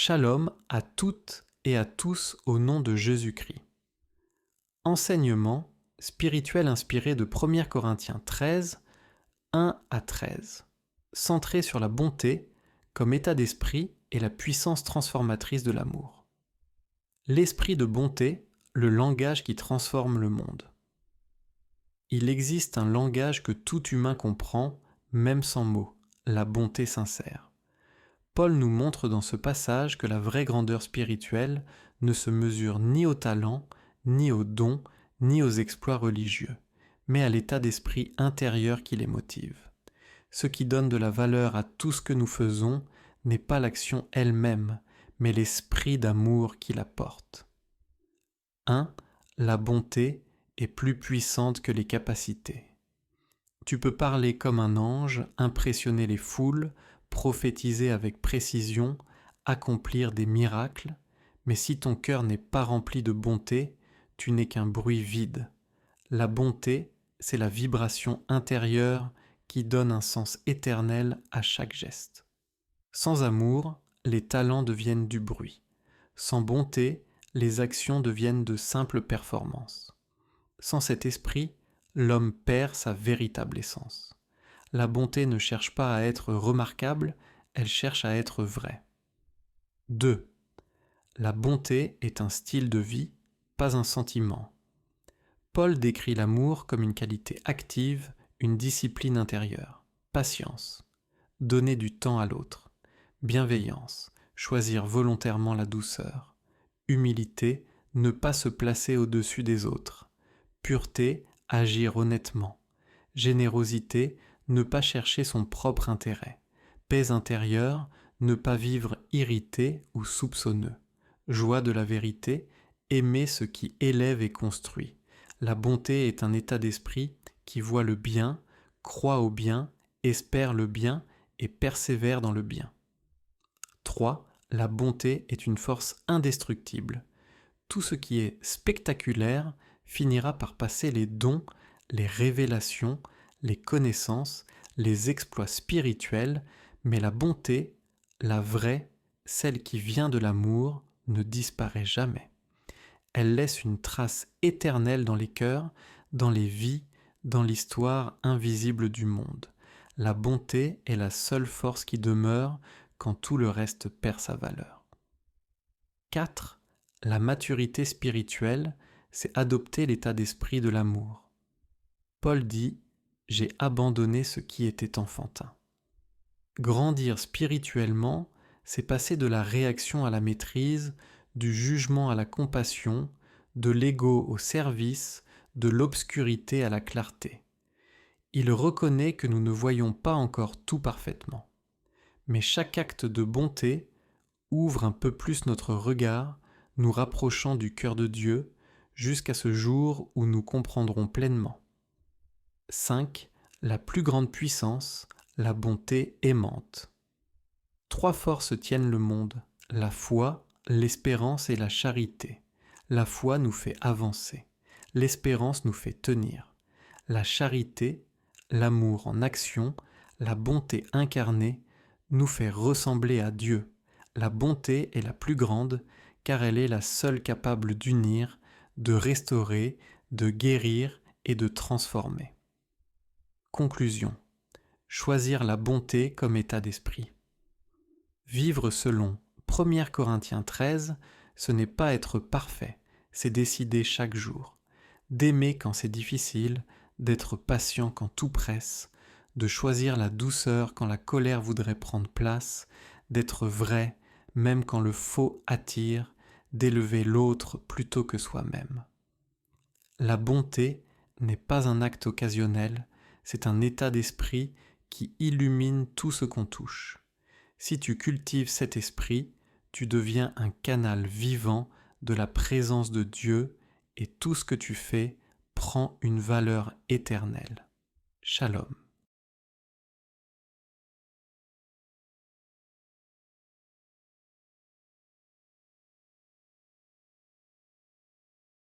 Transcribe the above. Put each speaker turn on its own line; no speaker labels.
Shalom à toutes et à tous au nom de Jésus-Christ. Enseignement spirituel inspiré de 1 Corinthiens 13, 1 à 13, centré sur la bonté comme état d'esprit et la puissance transformatrice de l'amour. L'esprit de bonté, le langage qui transforme le monde. Il existe un langage que tout humain comprend, même sans mots, la bonté sincère. Paul nous montre dans ce passage que la vraie grandeur spirituelle ne se mesure ni au talent, ni aux dons, ni aux exploits religieux, mais à l'état d'esprit intérieur qui les motive. Ce qui donne de la valeur à tout ce que nous faisons n'est pas l'action elle-même, mais l'esprit d'amour qui la porte. 1. La bonté est plus puissante que les capacités. Tu peux parler comme un ange, impressionner les foules, prophétiser avec précision, accomplir des miracles, mais si ton cœur n'est pas rempli de bonté, tu n'es qu'un bruit vide. La bonté, c'est la vibration intérieure qui donne un sens éternel à chaque geste. Sans amour, les talents deviennent du bruit. Sans bonté, les actions deviennent de simples performances. Sans cet esprit, l'homme perd sa véritable essence. La bonté ne cherche pas à être remarquable, elle cherche à être vraie. 2. La bonté est un style de vie, pas un sentiment. Paul décrit l'amour comme une qualité active, une discipline intérieure, patience, donner du temps à l'autre, bienveillance, choisir volontairement la douceur, humilité, ne pas se placer au-dessus des autres, pureté, agir honnêtement, générosité, ne pas chercher son propre intérêt, paix intérieure, ne pas vivre irrité ou soupçonneux, joie de la vérité, aimer ce qui élève et construit. La bonté est un état d'esprit qui voit le bien, croit au bien, espère le bien et persévère dans le bien. 3. La bonté est une force indestructible. Tout ce qui est spectaculaire finira par passer les dons, les révélations, les connaissances, les exploits spirituels, mais la bonté, la vraie, celle qui vient de l'amour, ne disparaît jamais. Elle laisse une trace éternelle dans les cœurs, dans les vies, dans l'histoire invisible du monde. La bonté est la seule force qui demeure quand tout le reste perd sa valeur. 4. La maturité spirituelle, c'est adopter l'état d'esprit de l'amour. Paul dit « J'ai abandonné ce qui était enfantin ». Grandir spirituellement, c'est passer de la réaction à la maîtrise, du jugement à la compassion, de l'ego au service, de l'obscurité à la clarté. Il reconnaît que nous ne voyons pas encore tout parfaitement. Mais chaque acte de bonté ouvre un peu plus notre regard, nous rapprochant du cœur de Dieu, jusqu'à ce jour où nous comprendrons pleinement. 5. La plus grande puissance, la bonté aimante. 3 forces tiennent le monde, la foi, l'espérance et la charité. La foi nous fait avancer, l'espérance nous fait tenir. La charité, l'amour en action, la bonté incarnée, nous fait ressembler à Dieu. La bonté est la plus grande, car elle est la seule capable d'unir, de restaurer, de guérir et de transformer. Conclusion. Choisir la bonté comme état d'esprit. Vivre selon 1 Corinthiens 13, ce n'est pas être parfait, c'est décider chaque jour, d'aimer quand c'est difficile, d'être patient quand tout presse, de choisir la douceur quand la colère voudrait prendre place, d'être vrai même quand le faux attire, d'élever l'autre plutôt que soi-même. La bonté n'est pas un acte occasionnel, c'est un état d'esprit qui illumine tout ce qu'on touche. Si tu cultives cet esprit, tu deviens un canal vivant de la présence de Dieu et tout ce que tu fais prend une valeur éternelle. Shalom.